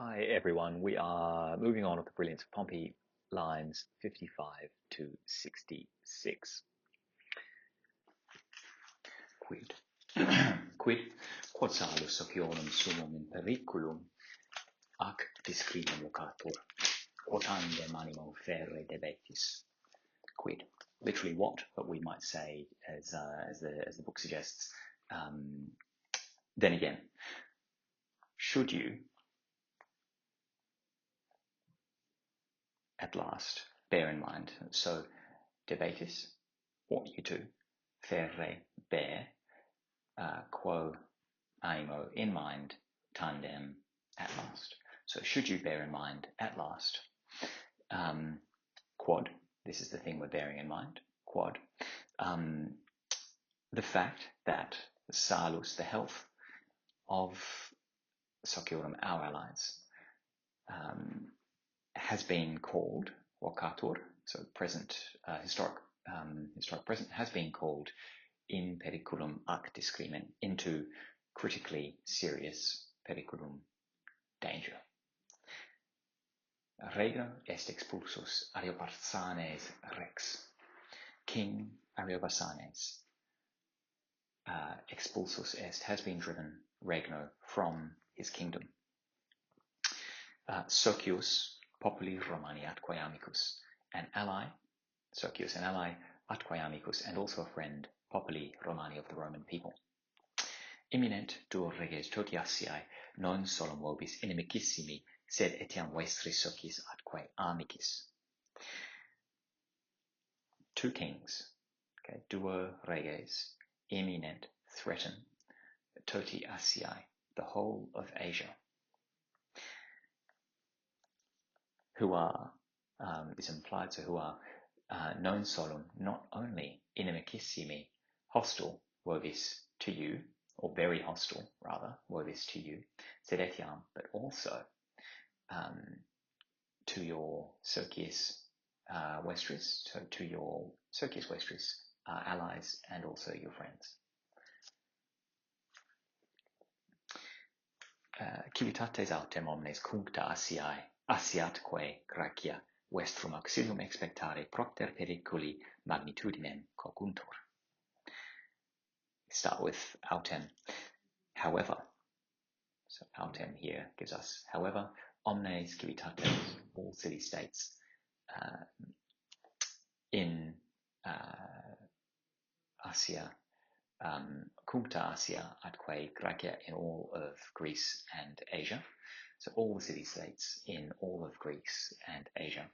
Hi everyone, we are moving on with the Brilliance of Pompey, lines 55 to 66. Quid. Quid quod salus sociolum sumum in periculum ac discriminum locatur, quotandem animo ferre debetis. Quid. Literally what, but we might say, as the book suggests, then again, should you at last bear in mind, so debetis, what you do, ferre, bear, quo, animo, in mind, tandem, at last. So should you bear in mind at last, quod, this is the thing we're bearing in mind, quod, the fact that salus, the health of sociorum, our allies, has been called, vocatur, so present, historic present, has been called in periculum ac discrimen, into critically serious periculum, danger. Regno est expulsus Ariobarzanes rex. King Ariobarzanes expulsus est, has been driven, regno, from his kingdom. Socius populi Romani atque amicus, an ally, Socius, an ally, atque amicus, and also a friend, populi Romani, of the Roman people. Imminent duo reges totiaceae non solum vobis inimicissimi, sed etiam vestris socis atque amicis. Two kings, okay, duo reges, imminent, threaten, totiaceae, the whole of Asia, who are, is implied, so who are non solum, not only inimicissimi, hostile, vobis, to you, or very hostile, rather, vobis, to you, sed etiam, but also to your Socius Vestris, so to your Socius Vestris allies and also your friends. Civitates autem omnes cuncta Asiatque Gracia vestrum auxilium expectare propter periculi magnitudinem coguntur. Start with autem, however. So autem here gives us, however, omnes civitates, all city-states, in Asia, cuncta Asia atque Gracia, in all of Greece and Asia. So all the city-states in all of Greece and Asia.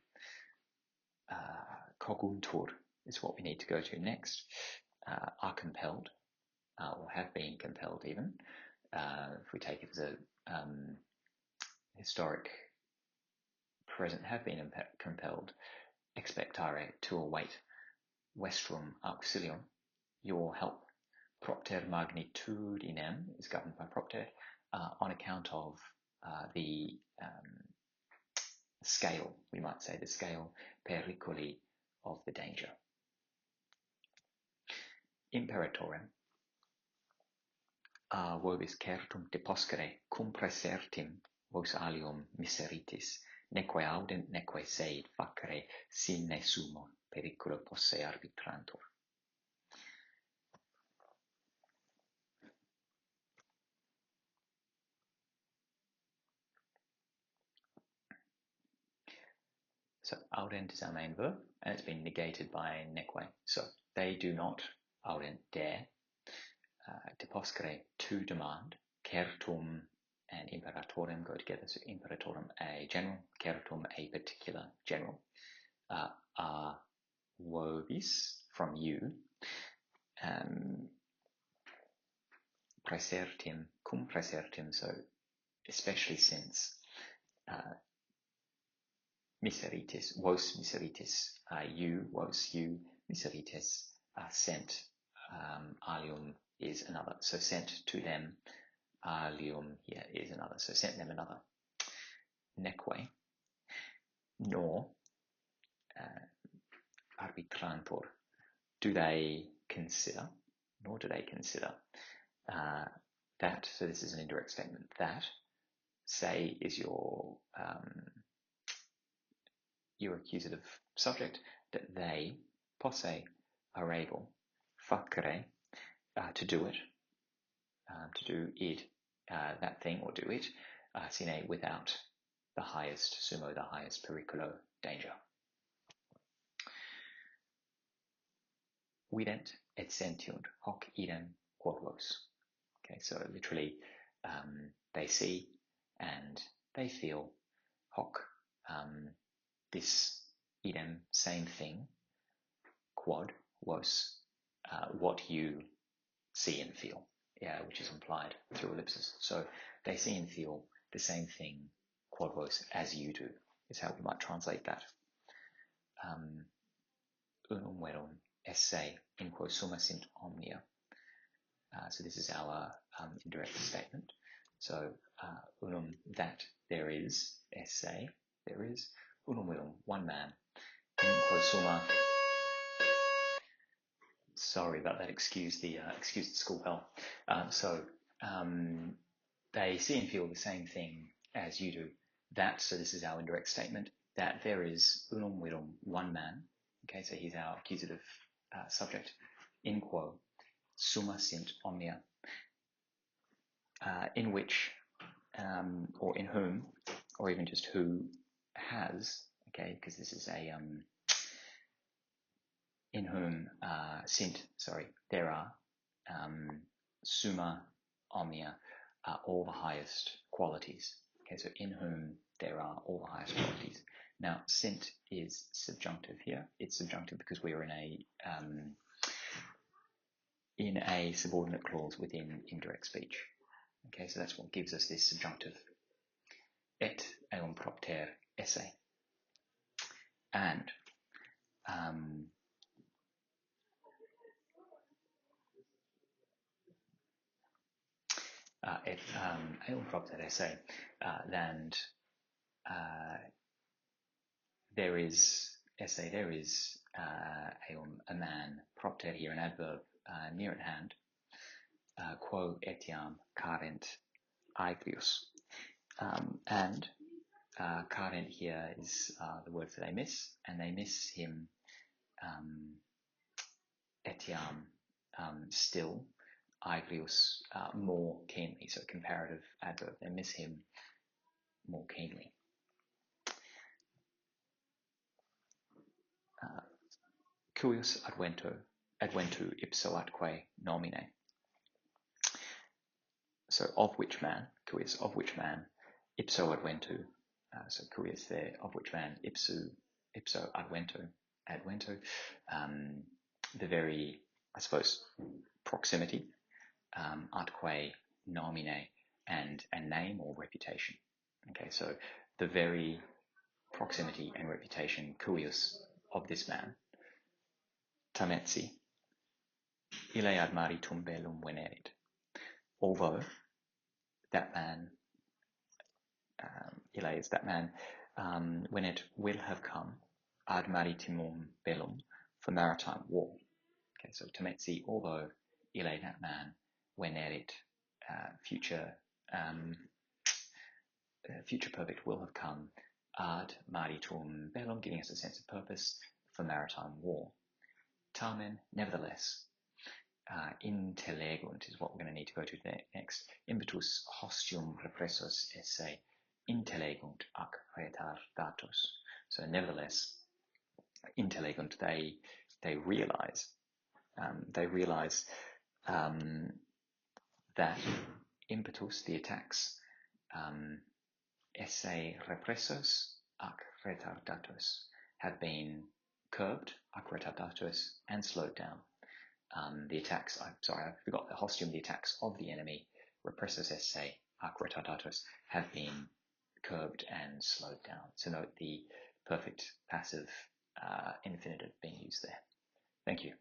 Coguntur is what we need to go to next. Are compelled, or have been compelled even, if we take it as a historic present, have been compelled, expectare, to await, vestrum auxilium, your help, propter magnitudinem, is governed by propter, on account of the scale, we might say the scale, periculi, of the danger. Imperatorem vobis certum deposcere cum praesertim vos alium miseritis, neque audent neque seid facere sine sumo periculo posse arbitrantur. So audent is our main verb, and it's been negated by neque. So they do not, audent, dare, deposcere, to demand, certum and imperatorem go together, so imperatorem, a general, certum, a particular general, a vobis, from you, praesertim, cum praesertim, so especially since, miseritis, vos miseritis, you, vos, you, miseritis, sent, alium is another, so sent to them, alium here is another, so sent them another. Neque, nor, arbitrantur, do they consider, nor do they consider, that, so this is an indirect statement, that say is your accusative subject, that they, posse, are able, facere, to do it, that thing, or do it, sine, without the highest, sumo, the highest periculo, danger. Vident et sentiunt hoc idem quod vos. Okay, so literally, they see and they feel hoc, this idem, same thing, quod vos, what you see and feel, which is implied through ellipsis. So they see and feel the same thing, quod vos, as you do, is how we might translate that. Unum verum esse in quo summa sint omnia. So this is our indirect statement. So unum, that there is, esse, there is, unum verum, one man, in quo summa. Sorry about that. Excuse the school bell. They see and feel the same thing as you do. That, so this is our indirect statement, that there is unum virum, one man. Okay, so he's our accusative subject. In quo summa sint omnia, in which, or in whom, or even just who has. Okay, because this is a in whom there are summa omnia, all the highest qualities. Okay, so in whom there are all the highest qualities. Now, sint is subjunctive here. It's subjunctive because we are in a subordinate clause within indirect speech. Okay, so that's what gives us this subjunctive. Et eum propter esse. And et eum propter esse, and there is eum, a man, propter here, an adverb, near at hand, quo etiam carent aequius. And carent here is the word for they miss, and they miss him etiam, still, aequius, more keenly. So comparative adverb, they miss him more keenly. Cuius adventu ipso atque nomine. So of which man, cuius, of which man, ipso adventu, so cuius there, of which man, ipso adventu, the very, I suppose, proximity, atque nomine, and name or reputation. Okay, so the very proximity and reputation, cuius, of this man, tametsi, ille ad maritum bellum venerit. Although that man, ille is that man, when it will have come, ad maritimum bellum, for maritime war. Okay, so tametsi, although ille, that man, venerit, future perfect will have come, ad maritum bellum, giving us a sense of purpose for maritime war. Tamen, nevertheless, intelegunt is what we're going to need to go to next. Impetus hostium repressos esse intelegunt ac retardatus. So nevertheless, intelegunt, they realize that impetus, the attacks, esse repressos ac retardatus, have been curbed, ac retardatus, and slowed down. The attacks, I forgot the hostium, the attacks of the enemy, repressos esse ac retardatus, have been curbed and slowed down. So note the perfect passive infinitive being used there. Thank you.